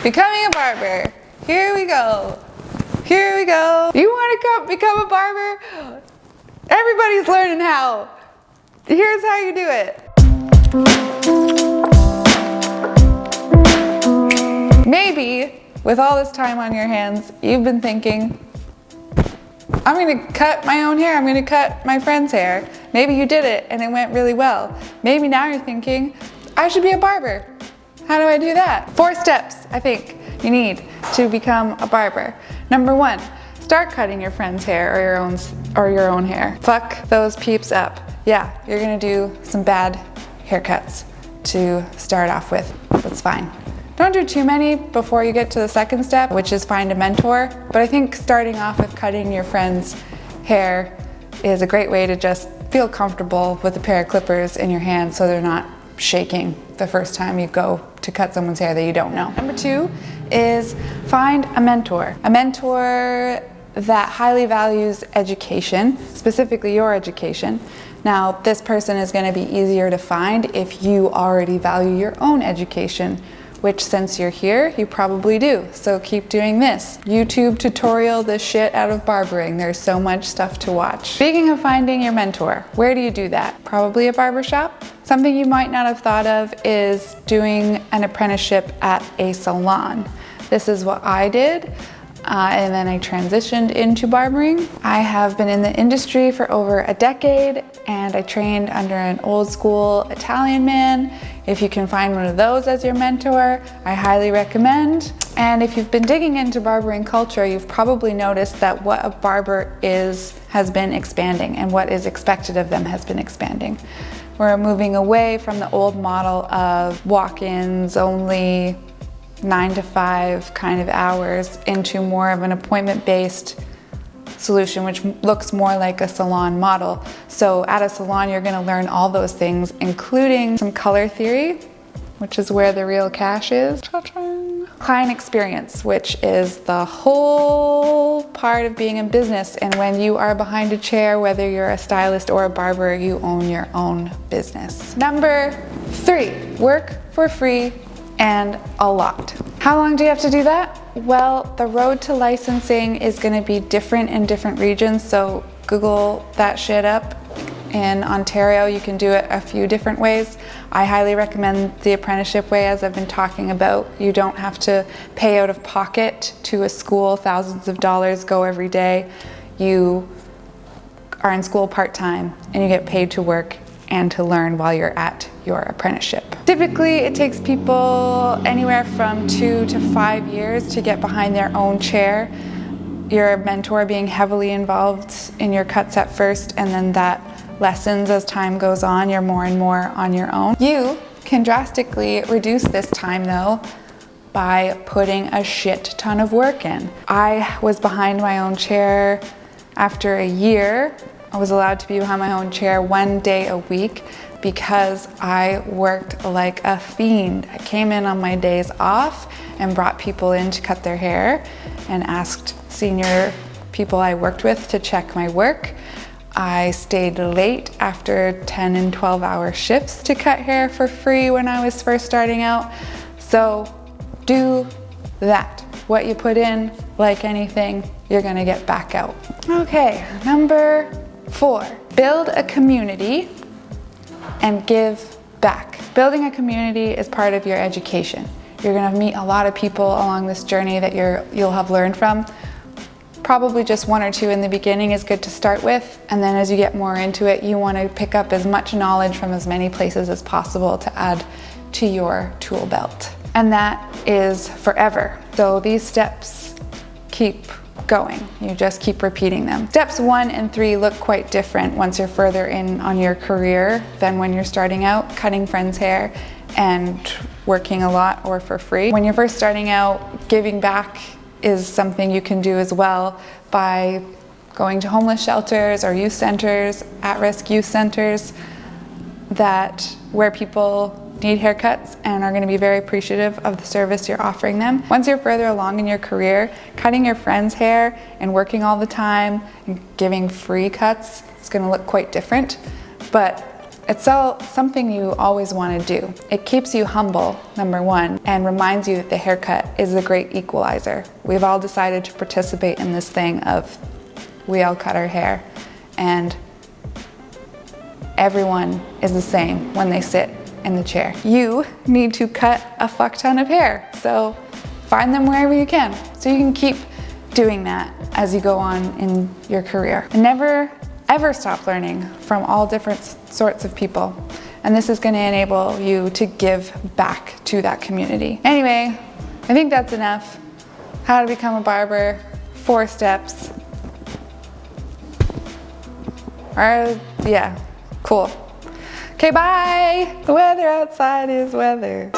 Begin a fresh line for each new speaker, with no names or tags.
Becoming a barber. Here we go. Here we go. You want to become a barber? Everybody's learning how. Here's how you do it. Maybe with all this time on your hands, you've been thinking, I'm going to cut my own hair. I'm going to cut my friend's hair. Maybe you did it and it went really well. Maybe now you're thinking, I should be a barber. How do I do that? 4 steps, I think, you need to become a barber. Number 1, start cutting your friend's hair or your own hair. Fuck those peeps up. Yeah, you're going to do some bad haircuts to start off with. That's fine. Don't do too many before you get to the second step, which is find a mentor. But I think starting off with cutting your friend's hair is a great way to just feel comfortable with a pair of clippers in your hand so they're not shaking the first time you go to cut someone's hair that you don't know. Number 2 is find a mentor. A mentor that highly values education, specifically your education. Now, this person is going to be easier to find if you already value your own education, which since you're here, you probably do. So keep doing this. YouTube tutorial the shit out of barbering. There's so much stuff to watch. Speaking of finding your mentor, where do you do that? Probably a barbershop. Something you might not have thought of is doing an apprenticeship at a salon. This is what I did. And then I transitioned into barbering. I have been in the industry for over a decade and I trained under an old school Italian man. If you can find one of those as your mentor, I highly recommend. And if you've been digging into barbering culture, you've probably noticed that what a barber is has been expanding and what is expected of them has been expanding. We're moving away from the old model of walk-ins only, 9 to 5 kind of hours into more of an appointment-based solution, which looks more like a salon model. So at a salon, you're going to learn all those things, including some color theory, which is where the real cash is. Cha-ching. Client experience, which is the whole part of being in business. And when you are behind a chair, whether you're a stylist or a barber, you own your own business. Number 3, work for free and a lot. How long do you have to do that? Well, the road to licensing is going to be different in different regions, so Google that shit up. In Ontario, you can do it a few different ways. I highly recommend the apprenticeship way, as I've been talking about. You don't have to pay out of pocket to a school thousands of dollars, go every day. You are in school part-time and you get paid to work and to learn while you're at your apprenticeship. Typically, it takes people anywhere from 2 to 5 years to get behind their own chair. Your mentor being heavily involved in your cuts at first, and then that lessens as time goes on. You're more and more on your own. You can drastically reduce this time though by putting a shit ton of work in. I was behind my own chair after a year. I was allowed to be behind my own chair 1 day a week because I worked like a fiend. I came in on my days off and brought people in to cut their hair and asked senior people I worked with to check my work. I stayed late after 10 and 12-hour shifts to cut hair for free when I was first starting out. So do that. What you put in, like anything, you're gonna get back out. Okay, number 4, build a community and give back. Building a community is part of your education. You're gonna meet a lot of people along this journey that you'll have learned from. Probably just 1 or 2 in the beginning is good to start with, and then as you get more into it, you want to pick up as much knowledge from as many places as possible to add to your tool belt. And that is forever. So these steps keep going. You just keep repeating them. Steps 1 and 3 look quite different once you're further in on your career than when you're starting out, cutting friends' hair and working a lot or for free. When you're first starting out, giving back is something you can do as well by going to homeless shelters or youth centers, at-risk youth centers where people need haircuts and are going to be very appreciative of the service you're offering them. Once you're further along in your career, cutting your friend's hair and working all the time and giving free cuts is going to look quite different. But It's something you always want to do. It keeps you humble, number one, and reminds you that the haircut is a great equalizer. We've all decided to participate in this thing of we all cut our hair, and everyone is the same when they sit in the chair. You need to cut a fuck ton of hair, so find them wherever you can, so you can keep doing that as you go on in your career. And never ever stop learning from all different sorts of people. And this is going to enable you to give back to that community. Anyway, I think that's enough. How to become a barber, 4 steps. Yeah, cool. Okay, bye. The weather outside is weather.